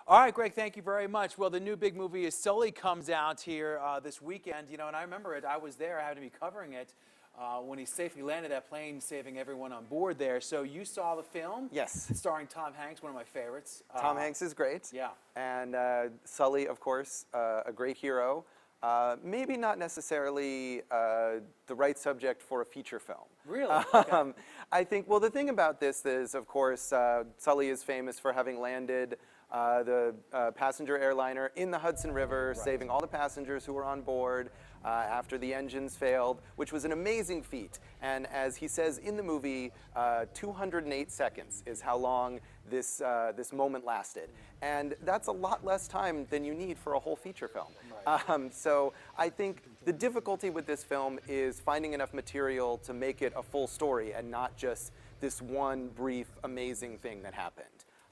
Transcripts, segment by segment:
All right, Greg, thank you very much. Well, the new big movie is Sully comes out here this weekend, and I remember it. I was there. I happened to be covering it when he safely landed that plane, saving everyone on board there. So you saw the film? Yes. Starring Tom Hanks, one of my favorites. Tom Hanks is great. Yeah. And Sully, of course, a great hero. Maybe not necessarily the right subject for a feature film. Really? Okay. I think, well, the thing about this is, of course, Sully is famous for having landed the passenger airliner in the Hudson River, Right. saving all the passengers who were on board after the engines failed, which was an amazing feat. And as he says in the movie, 208 seconds is how long this moment lasted. And that's a lot less time than you need for a whole feature film. Right. So I think the difficulty with this film is finding enough material to make it a full story and not just this one brief, amazing thing that happened.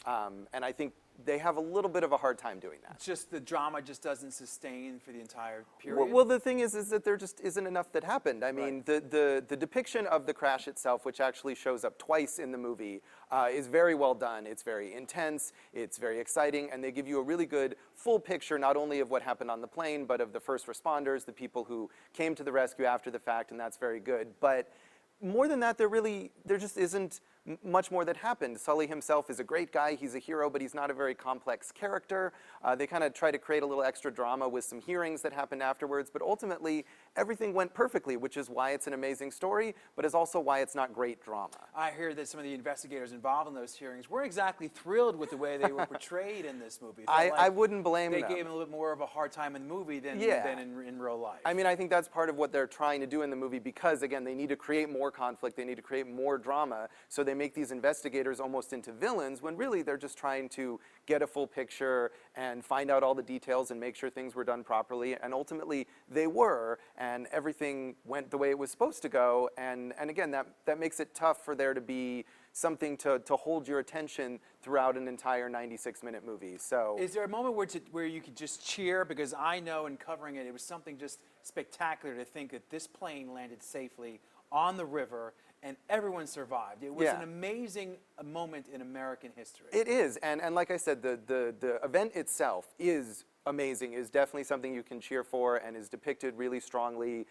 And I think they have a little bit of a hard time doing that. Just the drama just doesn't sustain for the entire period? Well, the thing is that there just isn't enough that happened. I mean, Right. the depiction of the crash itself, which actually shows up twice in the movie, is very well done. It's very intense, it's very exciting, and they give you a really good full picture not only of what happened on the plane, but of the first responders, the people who came to the rescue after the fact, and that's very good. But more than that, there just isn't much more that happened. Sully himself is a great guy. He's a hero, but he's not a very complex character. They kind of try to create a little extra drama with some hearings that happened afterwards, but ultimately, everything went perfectly, which is why it's an amazing story, but is also why it's not great drama. I hear that some of the investigators involved in those hearings weren't exactly thrilled with the way they were portrayed in this movie. I wouldn't blame them. They gave him a little bit more of a hard time in the movie than in real life. I mean, I think that's part of what they're trying to do in the movie because, again, they need to create more conflict, they need to create more drama, so they make these investigators almost into villains when really they're just trying to get a full picture and find out all the details and make sure things were done properly, and ultimately they were, and everything went the way it was supposed to go, and again, that makes it tough for there to be something to hold your attention throughout an entire 96-minute movie. So, is there a moment where you could just cheer? Because I know in covering it, it was something just spectacular to think that this plane landed safely on the river and everyone survived. It was an amazing moment in American history. It is, and like I said, the event itself is amazing, is definitely something you can cheer for and is depicted really strongly.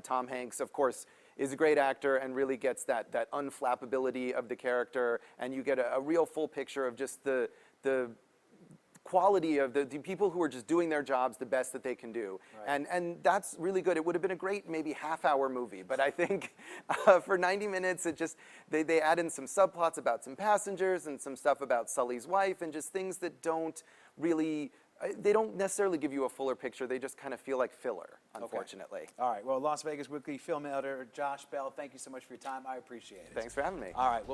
Tom Hanks, of course, is a great actor and really gets that unflappability of the character, and you get a real full picture of just the quality of the people who are just doing their jobs the best that they can do. Right. And that's really good. It would have been a great maybe half-hour movie, but I think for 90 minutes, it just, they add in some subplots about some passengers and some stuff about Sully's wife and just things that don't really, they don't necessarily give you a fuller picture. They just kind of feel like filler, unfortunately. Okay. All right. Well, Las Vegas Weekly film editor Josh Bell, thank you so much for your time. I appreciate it. Thanks for having me. All right. Well